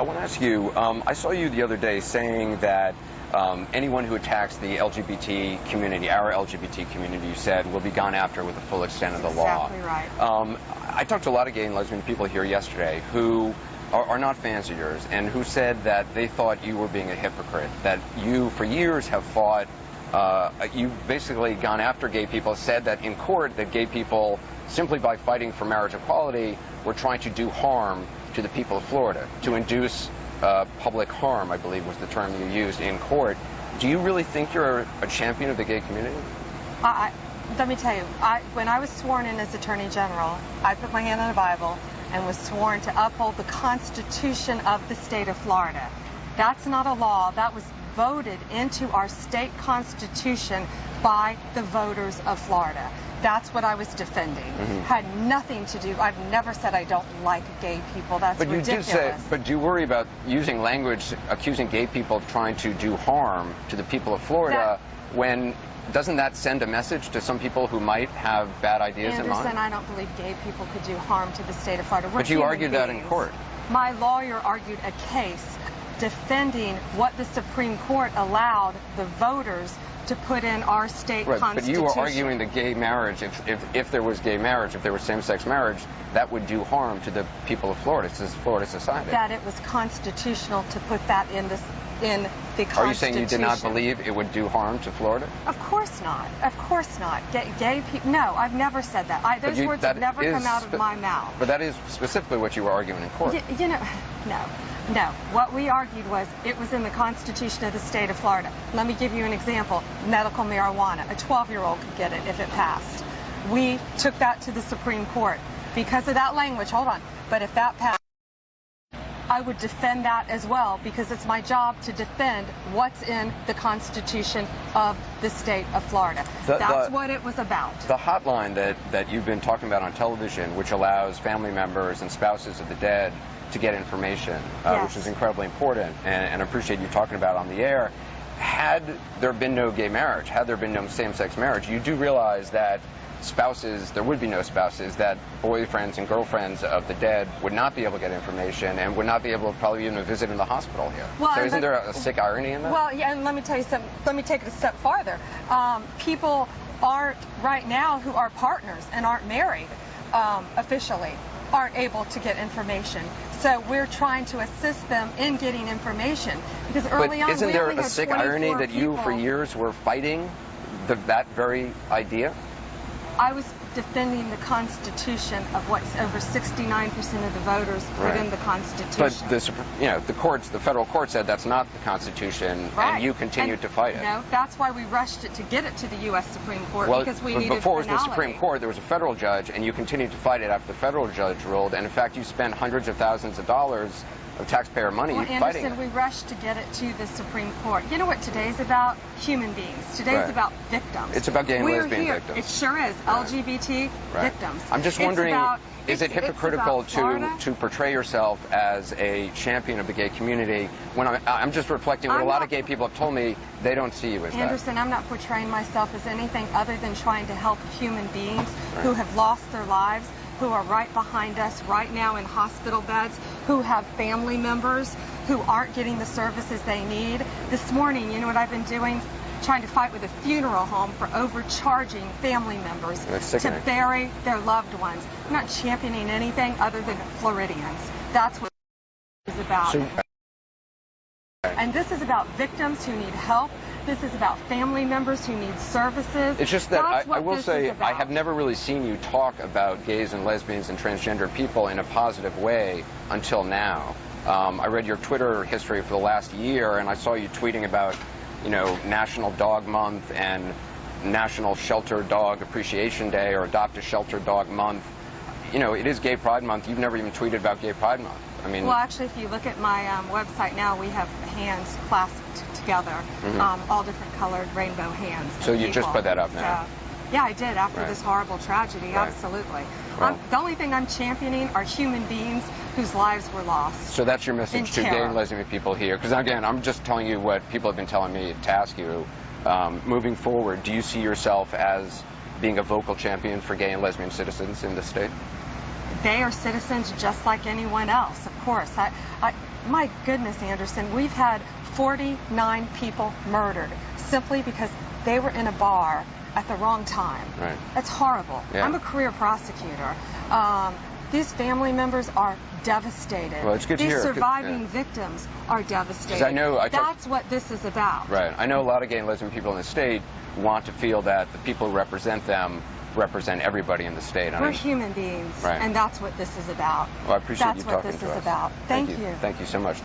I want to ask you, I saw you the other day saying that anyone who attacks the LGBT community, our LGBT community, you said, will be gone after with the full extent of the law. Exactly right. I talked to a lot of gay and lesbian people here yesterday who are not fans of yours and who said that they thought you were being a hypocrite, that you for years have fought, you've basically gone after gay people, said that in court that gay people, simply by fighting for marriage equality, were trying to do harm to the people of Florida, to induce public harm, I believe was the term you used in court. Do you really think you're a champion of the gay community? Let me tell you, when I was sworn in as Attorney General, I put my hand on the Bible and was sworn to uphold the Constitution of the state of Florida. That's not a law. That was voted into our state constitution by the voters of Florida. That's what I was defending. Had nothing to do, I've never said I don't like gay people. That's ridiculous. But do you worry about using language accusing gay people of trying to do harm to the people of Florida when doesn't that send a message to some people who might have bad ideas in mind? Anderson, I don't believe gay people could do harm to the state of Florida. But you argued that in court. My lawyer argued a case defending what the Supreme Court allowed the voters to put in our state constitution. But you were arguing that gay marriage, if there was gay marriage, if there was same-sex marriage, that would do harm to the people of Florida, to Florida society. That it was constitutional to put that in the Constitution. Are you saying you did not believe it would do harm to Florida? Of course not. Of course not. Gay people. No, I've never said that. Those words have never come out of my mouth. But that is specifically what you were arguing in court. You know, no. What we argued was it was in the Constitution of the state of Florida. Let me give you an example. Medical marijuana. A 12-year-old could get it if it passed. We took that to the Supreme Court because of that language. Hold on. But if that passed, I would defend that as well because it's my job to defend what's in the Constitution of the state of Florida. That's what it was about. The hotline that you've been talking about on television, which allows family members and spouses of the dead to get information, which is incredibly important, and I appreciate you talking about on the air. Had there been no gay marriage, had there been no same-sex marriage, you do realize that spouses, there would be no spouses, that boyfriends and girlfriends of the dead would not be able to get information and would not be able to probably even visit in the hospital here. Well, so isn't there a sick irony in that? Well, yeah, and let me tell you something. Let me take it a step farther. People aren't right now who are partners and aren't married officially aren't able to get information. So we're trying to assist them in getting information because early on we only had 24 people. Isn't there a sick irony that you for years were fighting that very idea? I was defending the Constitution of what over 69% of the voters put in the Constitution. But the federal court said that's not the Constitution, and you continued to fight it. No, that's why we rushed it to get it to the U.S. Supreme Court because we needed finality. Before it was the Supreme Court, there was a federal judge, and you continued to fight it after the federal judge ruled. And in fact, you spent hundreds of thousands of dollars of taxpayer money fighting it. We rushed to get it to the Supreme Court. You know what today's about? Human beings. Today's about victims. It's about gay and lesbian victims. It sure is. LGBT victims. I'm just wondering, is it hypocritical to portray yourself as a champion of the gay community when I'm just reflecting what a lot of gay people have told me they don't see you as that? Anderson, I'm not portraying myself as anything other than trying to help human beings who have lost their lives, who are right behind us right now in hospital beds, who have family members who aren't getting the services they need. This morning, you know what I've been doing? Trying to fight with a funeral home for overcharging family members to bury their loved ones. I'm not championing anything other than Floridians. That's what it's about. And this is about victims who need help. This is about family members who need services. It's just that I will say I have never really seen you talk about gays and lesbians and transgender people in a positive way until now. I read your Twitter history for the last year, and I saw you tweeting about, National Dog Month and National Shelter Dog Appreciation Day or Adopt a Shelter Dog Month. It is Gay Pride Month. You've never even tweeted about Gay Pride Month. Well, actually, if you look at my website now, we have hands clasped together, all different colored rainbow hands. So you just put that up now? Yeah, I did after this horrible tragedy, absolutely. Well, the only thing I'm championing are human beings whose lives were lost. So that's your message to gay and lesbian people here? Because again, I'm just telling you what people have been telling me to ask you. Moving forward, do you see yourself as being a vocal champion for gay and lesbian citizens in the state? They are citizens just like anyone else, of course. My goodness, Anderson, we've had 49 people murdered simply because they were in a bar at the wrong time. Right. That's horrible. Yeah. I'm a career prosecutor. These family members are devastated. Well, it's good to These hear. surviving victims are devastated. I know that's what this is about. Right. I know a lot of gay and lesbian people in the state want to feel that the people who represent them represent everybody in the state. We're human beings, right. and that's what this is about. Well, I appreciate you that's talking to us. That's what this is about. Thank you. Thank you so much.